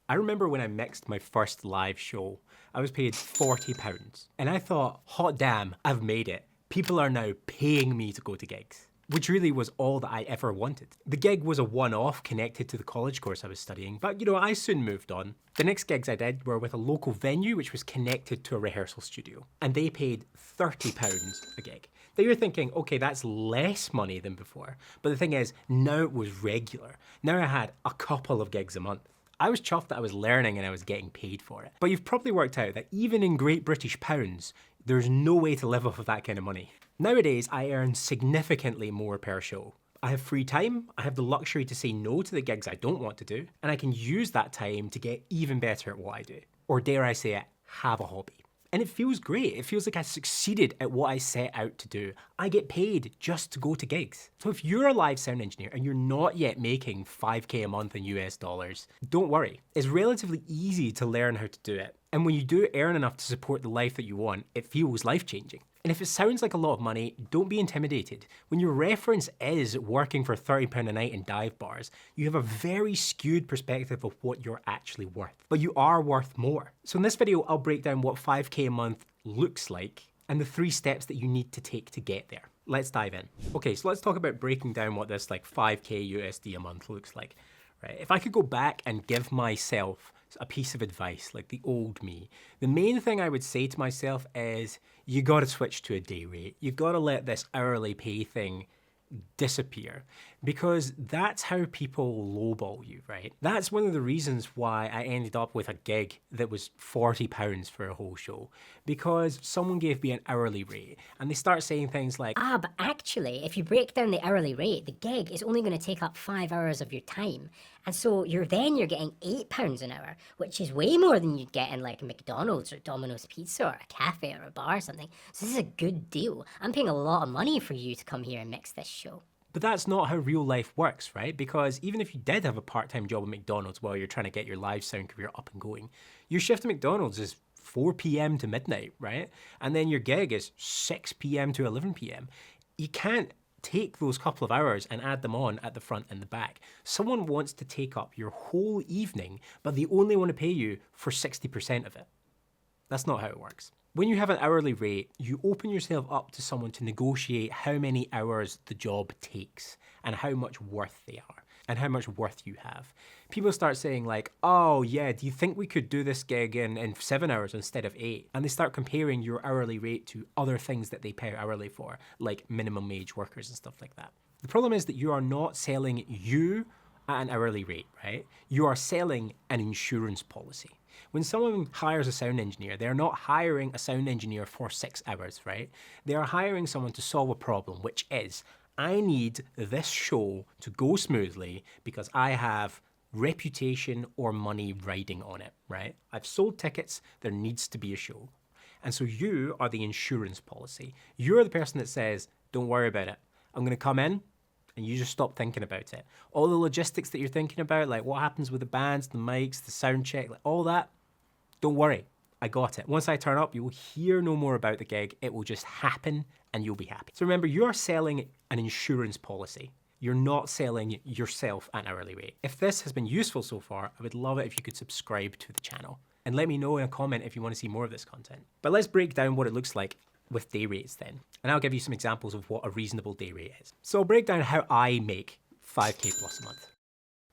I remember when I mixed my first live show, I was paid £40. And I thought, hot damn, I've made it. People are now paying me to go to gigs, which really was all that I ever wanted. The gig was a one-off connected to the college course I was studying, but I soon moved on. The next gigs I did were with a local venue which was connected to a rehearsal studio, and they paid £30 a gig. Now you're thinking, okay, that's less money than before, but the thing is, now it was regular. Now I had a couple of gigs a month. I was chuffed that I was learning and I was getting paid for it. But you've probably worked out that even in Great British pounds, there's no way to live off of that kind of money. Nowadays, I earn significantly more per show. I have free time, I have the luxury to say no to the gigs I don't want to do, and I can use that time to get even better at what I do. Or dare I say it, have a hobby. And it feels great. It feels like I succeeded at what I set out to do. I get paid just to go to gigs. So if you're a live sound engineer and you're not yet making 5K a month in US dollars, don't worry. It's relatively easy to learn how to do it. And when you do earn enough to support the life that you want, it feels life-changing. And if it sounds like a lot of money, don't be intimidated. When your reference is working for £30 a night in dive bars, you have a very skewed perspective of what you're actually worth. But you are worth more. So in this video, I'll break down what 5K a month looks like and the 3 steps that you need to take to get there. Let's dive in. Okay, so let's talk about breaking down what this 5K USD a month looks like. Right? If I could go back and give myself a piece of advice, like the old me, the main thing I would say to myself is, you gotta switch to a day rate. You gotta let this hourly pay thing disappear, because that's how people lowball you, right? That's one of the reasons why I ended up with a gig that was £40 for a whole show, because someone gave me an hourly rate and they start saying things like, but actually, if you break down the hourly rate, the gig is only going to take up 5 hours of your time. And so you're getting £8 an hour, which is way more than you'd get in like McDonald's or Domino's Pizza or a cafe or a bar or something. So this is a good deal. I'm paying a lot of money for you to come here and mix this show. but that's not how real life works, right? Because even if you did have a part-time job at McDonald's while you're trying to get your live sound career up and going, your shift at McDonald's is 4 p.m. to midnight, right? And then your gig is 6 p.m. to 11 p.m. You can't take those couple of hours and add them on at the front and the back. Someone wants to take up your whole evening, but they only want to pay you for 60% of it. That's not how it works. When you have an hourly rate, you open yourself up to someone to negotiate how many hours the job takes and how much worth they are and how much worth you have. People start saying like, oh yeah, do you think we could do this gig in 7 hours instead of 8? And they start comparing your hourly rate to other things that they pay hourly for, like minimum wage workers and stuff like that. The problem is that you are not selling you at an hourly rate, right? You are selling an insurance policy. When someone hires a sound engineer, they're not hiring a sound engineer for 6 hours, right? They are hiring someone to solve a problem, which is, I need this show to go smoothly because I have reputation or money riding on it, right? I've sold tickets, there needs to be a show. And so you are the insurance policy. You're the person that says, don't worry about it. I'm gonna come in, and you just stop thinking about it. All the logistics that you're thinking about, like what happens with the bands, the mics, the sound check, like all that, don't worry, I got it. Once I turn up, you will hear no more about the gig. It will just happen and you'll be happy. So remember, you are selling an insurance policy. You're not selling yourself an hourly rate. If this has been useful so far, I would love it if you could subscribe to the channel. And let me know in a comment if you want to see more of this content. But let's break down what it looks like with day rates then. And I'll give you some examples of what a reasonable day rate is. So I'll break down how I make 5K plus a month,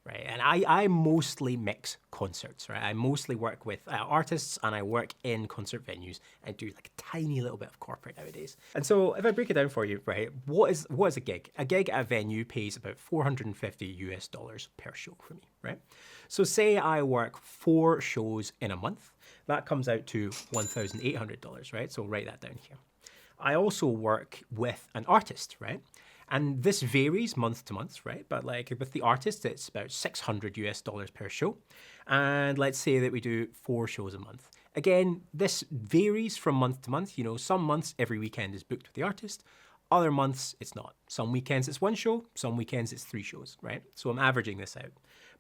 right? And I mostly mix concerts, right? I mostly work with artists and I work in concert venues and do like a tiny little bit of corporate nowadays. And so if I break it down for you, right, what is a gig? A gig at a venue pays about $450 per show for me, right? So say I work 4 shows in a month, that comes out to $1,800, right? So write that down here. I also work with an artist, right? And this varies month to month, right? But like with the artist, it's about $600 per show. And let's say that we do 4 shows a month. Again, this varies from month to month. You know, some months every weekend is booked with the artist. Other months it's not. Some weekends it's 1 show, some weekends it's 3 shows, right? So I'm averaging this out.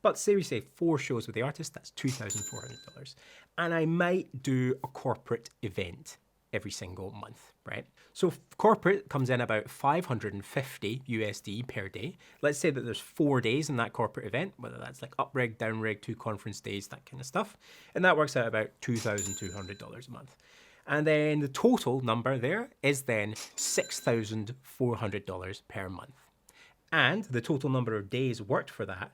But say we say 4 shows with the artist, that's $2,400. And I might do a corporate event every single month, right? So corporate comes in about 550 USD per day. Let's say that there's 4 days in that corporate event, whether that's like up rig, down rig, 2 conference days, that kind of stuff. And that works out about $2,200 a month. And then the total number there is then $6,400 per month. And the total number of days worked for that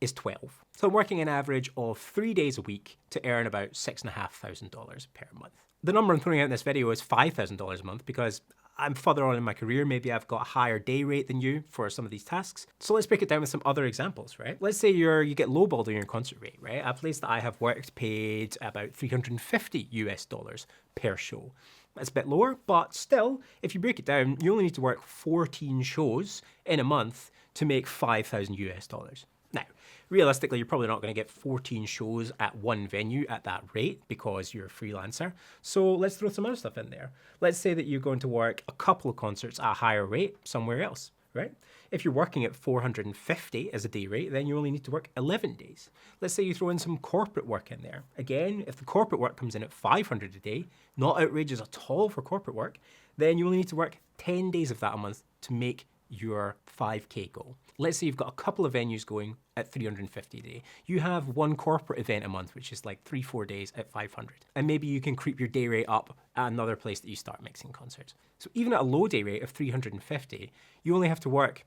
is 12. So I'm working an average of 3 days a week to earn about $6,500 per month. The number I'm throwing out in this video is $5,000 a month because I'm further on in my career. Maybe I've got a higher day rate than you for some of these tasks. So let's break it down with some other examples, right? Let's say you get lowballed on your concert rate, right? A place that I have worked paid about 350 US dollars per show. That's a bit lower, but still, if you break it down, you only need to work 14 shows in a month to make 5,000 US dollars. Now, realistically, you're probably not going to get 14 shows at one venue at that rate because you're a freelancer. So let's throw some other stuff in there. Let's say that you're going to work a couple of concerts at a higher rate somewhere else, right? If you're working at 450 as a day rate, then you only need to work 11 days. Let's say you throw in some corporate work in there. Again, if the corporate work comes in at 500 a day, not outrageous at all for corporate work, then you only need to work 10 days of that a month to make your 5K goal. Let's say you've got a couple of venues going at 350 a day. You have one corporate event a month, which is like 3-4 days at 500. And maybe you can creep your day rate up at another place that you start mixing concerts. So even at a low day rate of 350, you only have to work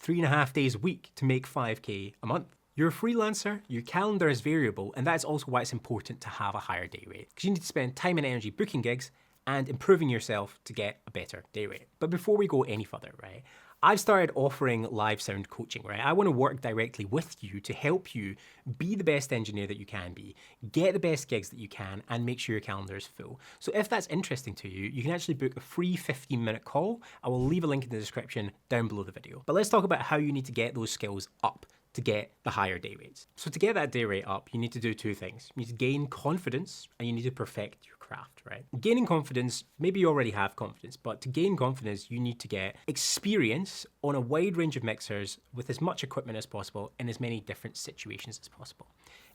3.5 days a week to make 5K a month. You're a freelancer, your calendar is variable, and that's also why it's important to have a higher day rate. Because you need to spend time and energy booking gigs and improving yourself to get a better day rate. But before we go any further, right, I've started offering live sound coaching, right? I want to work directly with you to help you be the best engineer that you can be, get the best gigs that you can, and make sure your calendar is full. So if that's interesting to you, you can actually book a free 15-minute call. I will leave a link in the description down below the video. But let's talk about how you need to get those skills up to get the higher day rates. So to get that day rate up, you need to do 2 things. You need to gain confidence and you need to perfect your craft, right? Gaining confidence, maybe you already have confidence, but to gain confidence, you need to get experience on a wide range of mixers with as much equipment as possible in as many different situations as possible.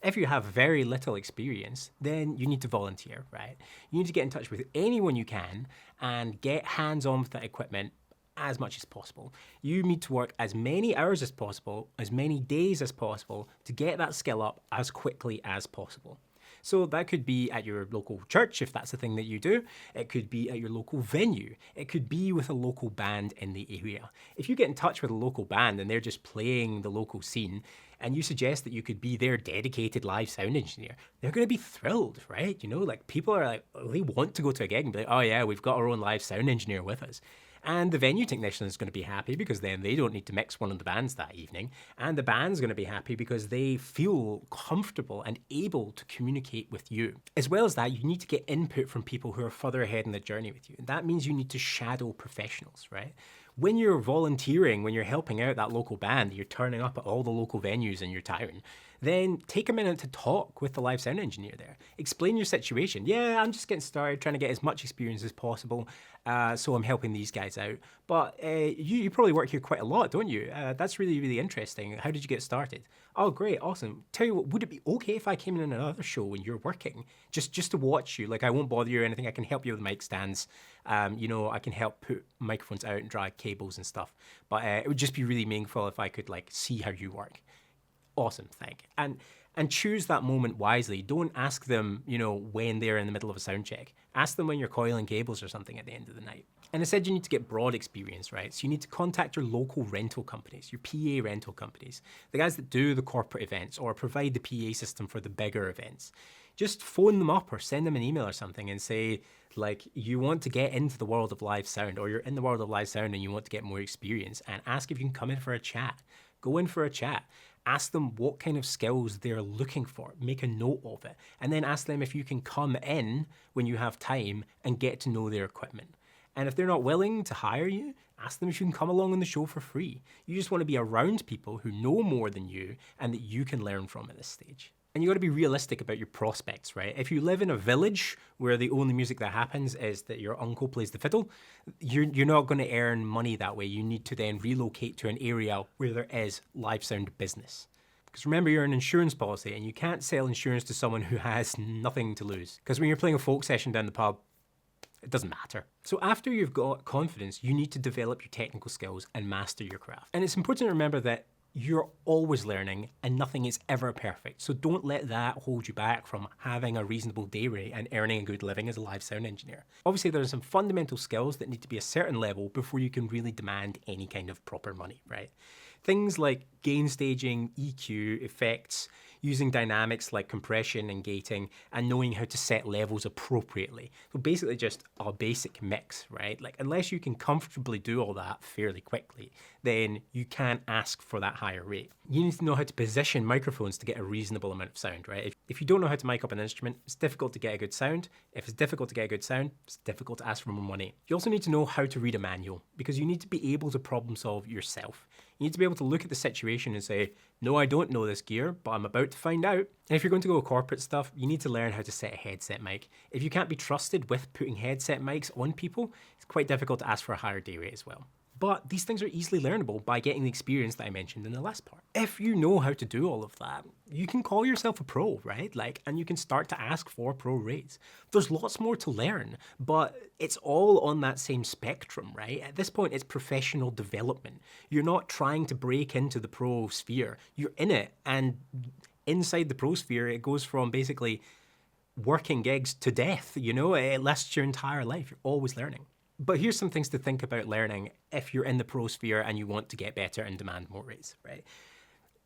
If you have very little experience, then you need to volunteer, right? You need to get in touch with anyone you can and get hands-on with that equipment as much as possible. You need to work as many hours as possible, as many days as possible to get that skill up as quickly as possible. So that could be at your local church, if that's the thing that you do. It could be at your local venue. It could be with a local band in the area. If you get in touch with a local band and they're just playing the local scene, and you suggest that you could be their dedicated live sound engineer, they're going to be thrilled, right? You know, like people are like, they want to go to a gig and be like, oh yeah, we've got our own live sound engineer with us. And the venue technician is going to be happy because then they don't need to mix one of the bands that evening. And the band's going to be happy because they feel comfortable and able to communicate with you. As well as that, you need to get input from people who are further ahead in the journey with you. And that means you need to shadow professionals, right? When you're volunteering, when you're helping out that local band, you're turning up at all the local venues in your town, then take a minute to talk with the live sound engineer there. Explain your situation. Yeah, I'm just getting started, trying to get as much experience as possible, so I'm helping these guys out. But you probably work here quite a lot, don't you? That's really, really interesting. How did you get started? Oh, great, awesome. Tell you what, would it be okay if I came in another show when you're working? Just to watch you. Like, I won't bother you or anything. I can help you with mic stands. You know, I can help put microphones out and drag cables and stuff. But it would just be really meaningful if I could, like, see how you work. Awesome, thank you. And choose that moment wisely. Don't ask them, you know, when they're in the middle of a sound check. Ask them when you're coiling cables or something at the end of the night. And I said you need to get broad experience, right? So you need to contact your local rental companies, your PA rental companies, the guys that do the corporate events or provide the PA system for the bigger events. Just phone them up or send them an email or something and say, like, you want to get into the world of live sound, or you're in the world of live sound and you want to get more experience, and ask if you can come in for a chat. Go in for a chat. Ask them what kind of skills they're looking for. Make a note of it. And then ask them if you can come in when you have time and get to know their equipment. And if they're not willing to hire you, ask them if you can come along on the show for free. You just want to be around people who know more than you and that you can learn from at this stage. And you got to be realistic about your prospects, right? If you live in a village where the only music that happens is that your uncle plays the fiddle, you're not going to earn money that way. You need to then relocate to an area where there is live sound business. Because remember, you're an insurance policy and you can't sell insurance to someone who has nothing to lose. Because when you're playing a folk session down the pub, It doesn't matter. So after you've got confidence, you need to develop your technical skills and master your craft. And it's important to remember that you're always learning and nothing is ever perfect. So don't let that hold you back from having a reasonable day rate and earning a good living as a live sound engineer. Obviously, there are some fundamental skills that need to be a certain level before you can really demand any kind of proper money, right? Things like gain staging, EQ, effects, using dynamics like compression and gating, and knowing how to set levels appropriately. So basically just a basic mix, right? Like unless you can comfortably do all that fairly quickly, then you can't ask for that higher rate. You need to know how to position microphones to get a reasonable amount of sound, right? If you don't know how to mic up an instrument, it's difficult to get a good sound. If it's difficult to get a good sound, it's difficult to ask for more money. You also need to know how to read a manual because you need to be able to problem solve yourself. You need to be able to look at the situation and say, no, I don't know this gear, but I'm about to find out. And if you're going to go corporate stuff, you need to learn how to set a headset mic. If you can't be trusted with putting headset mics on people, it's quite difficult to ask for a higher day rate as well. But these things are easily learnable by getting the experience that I mentioned in the last part. If you know how to do all of that, you can call yourself a pro, right? And you can start to ask for pro rates. There's lots more to learn, but it's all on that same spectrum, right? At this point, it's professional development. You're not trying to break into the pro sphere. You're in it, and inside the pro sphere, it goes from basically working gigs to death, it lasts your entire life. You're always learning. But here's some things to think about learning if you're in the pro sphere and you want to get better and demand more rates, right?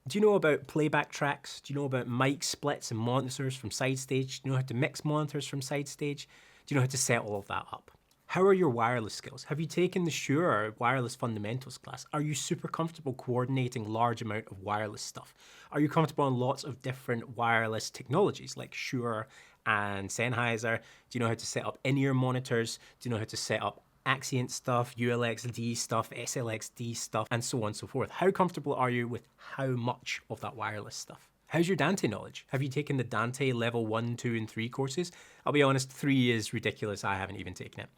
Do you know about playback tracks? Do you know about mic splits and monitors from side stage? Do you know how to mix monitors from side stage? Do you know how to set all of that up? How are your wireless skills? Have you taken the Shure Wireless Fundamentals class? Are you super comfortable coordinating large amount of wireless stuff? Are you comfortable on lots of different wireless technologies like Shure and Sennheiser? Do you know how to set up in-ear monitors? Do you know how to set up Axient stuff, ULXD stuff, SLXD stuff, and so on and so forth? How comfortable are you with how much of that wireless stuff? How's your Dante knowledge? Have you taken the Dante level 1, 2, and 3 courses? I'll be honest, 3 is ridiculous. I haven't even taken it.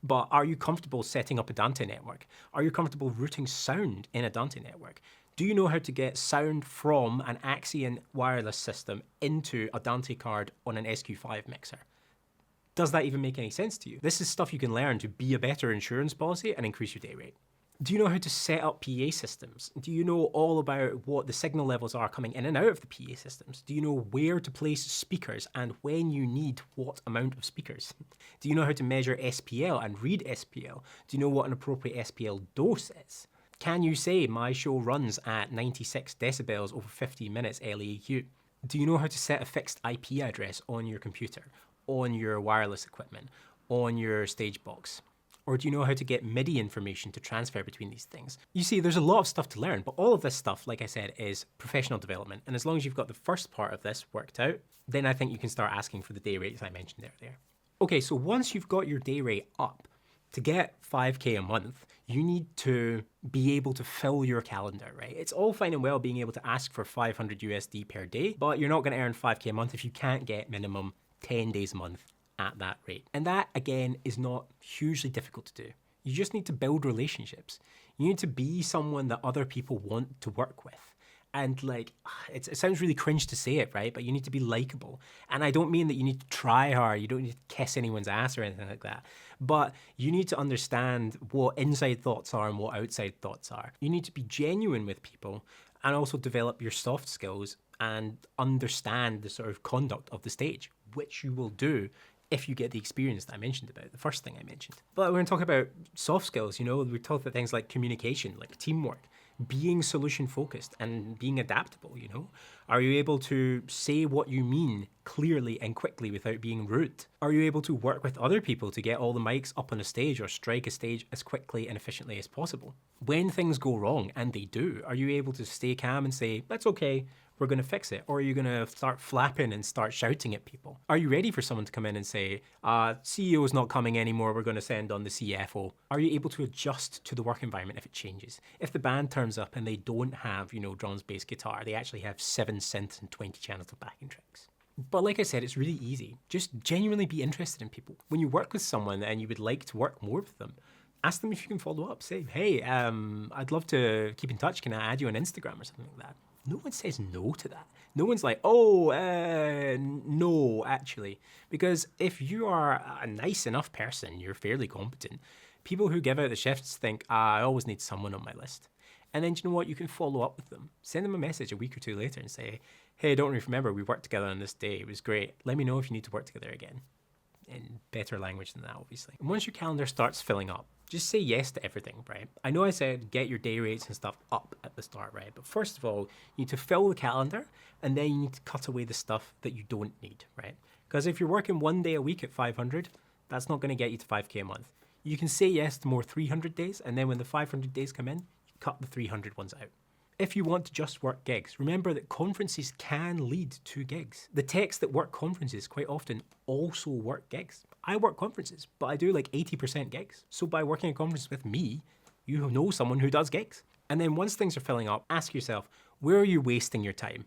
But are you comfortable setting up a Dante network? Are you comfortable routing sound in a Dante network? Do you know how to get sound from an Axient wireless system into a Dante card on an SQ5 mixer? Does that even make any sense to you? This is stuff you can learn to be a better insurance policy and increase your day rate. Do you know how to set up PA systems? Do you know all about what the signal levels are coming in and out of the PA systems? Do you know where to place speakers and when you need what amount of speakers? Do you know how to measure SPL and read SPL? Do you know what an appropriate SPL dose is? Can you say my show runs at 96 decibels over 15 minutes LEQ? Do you know how to set a fixed IP address on your computer, on your wireless equipment, on your stage box? Or do you know how to get MIDI information to transfer between these things? You see, there's a lot of stuff to learn, but all of this stuff, like I said, is professional development. And as long as you've got the first part of this worked out, then I think you can start asking for the day rates I mentioned earlier. Okay, so once you've got your day rate up, to get 5K a month, you need to be able to fill your calendar, right? It's all fine and well being able to ask for 500 USD per day, but you're not going to earn 5K a month if you can't get minimum 10 days a month at that rate. And that, again, is not hugely difficult to do. You just need to build relationships. You need to be someone that other people want to work with. And it sounds really cringe to say it, right? But you need to be likable. And I don't mean that you need to try hard. You don't need to kiss anyone's ass or anything like that. But you need to understand what inside thoughts are and what outside thoughts are. You need to be genuine with people and also develop your soft skills and understand the sort of conduct of the stage, which you will do if you get the experience that I mentioned about, the first thing I mentioned. But we're going to talk about soft skills, we talk about things like communication, like teamwork, being solution focused and being adaptable, Are you able to say what you mean clearly and quickly without being rude? Are you able to work with other people to get all the mics up on a stage or strike a stage as quickly and efficiently as possible? When things go wrong, and they do, are you able to stay calm and say, that's okay, we're going to fix it? Or are you going to start flapping and start shouting at people? Are you ready for someone to come in and say, CEO's not coming anymore, we're going to send on the CFO? Are you able to adjust to the work environment if it changes? If the band turns up and they don't have, drums, bass, guitar, they actually have 7 synths and 20 channels of backing tracks. But like I said, it's really easy. Just genuinely be interested in people. When you work with someone and you would like to work more with them, ask them if you can follow up. Say, hey, I'd love to keep in touch. Can I add you on Instagram or something like that? No one says no to that. No one's like, oh, no, actually. Because if you are a nice enough person, you're fairly competent, people who give out the shifts think, I always need someone on my list. And then, do you know what? You can follow up with them. Send them a message a week or two later and say, hey, don't remember, we worked together on this day. It was great. Let me know if you need to work together again. In better language than that, obviously. And once your calendar starts filling up, just say yes to everything, right? I know I said get your day rates and stuff up at the start, right? But first of all, you need to fill the calendar, and then you need to cut away the stuff that you don't need, right? Because if you're working 1 day a week at 500, that's not going to get you to 5K a month. You can say yes to more 300 days, and then when the 500 days come in, you cut the 300 ones out. If you want to just work gigs, remember that conferences can lead to gigs. The techs that work conferences quite often also work gigs. I work conferences, but I do like 80% gigs. So by working a conference with me, you know someone who does gigs. And then once things are filling up, ask yourself, where are you wasting your time?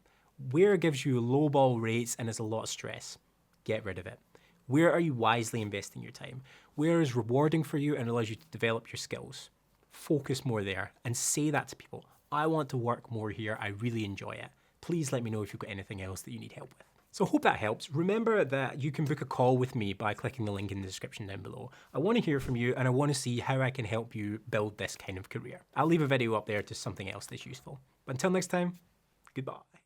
Where gives you lowball rates and is a lot of stress? Get rid of it. Where are you wisely investing your time? Where is rewarding for you and allows you to develop your skills? Focus more there and say that to people. I want to work more here. I really enjoy it. Please let me know if you've got anything else that you need help with. So I hope that helps. Remember that you can book a call with me by clicking the link in the description down below. I want to hear from you and I want to see how I can help you build this kind of career. I'll leave a video up there to something else that's useful. But until next time, goodbye.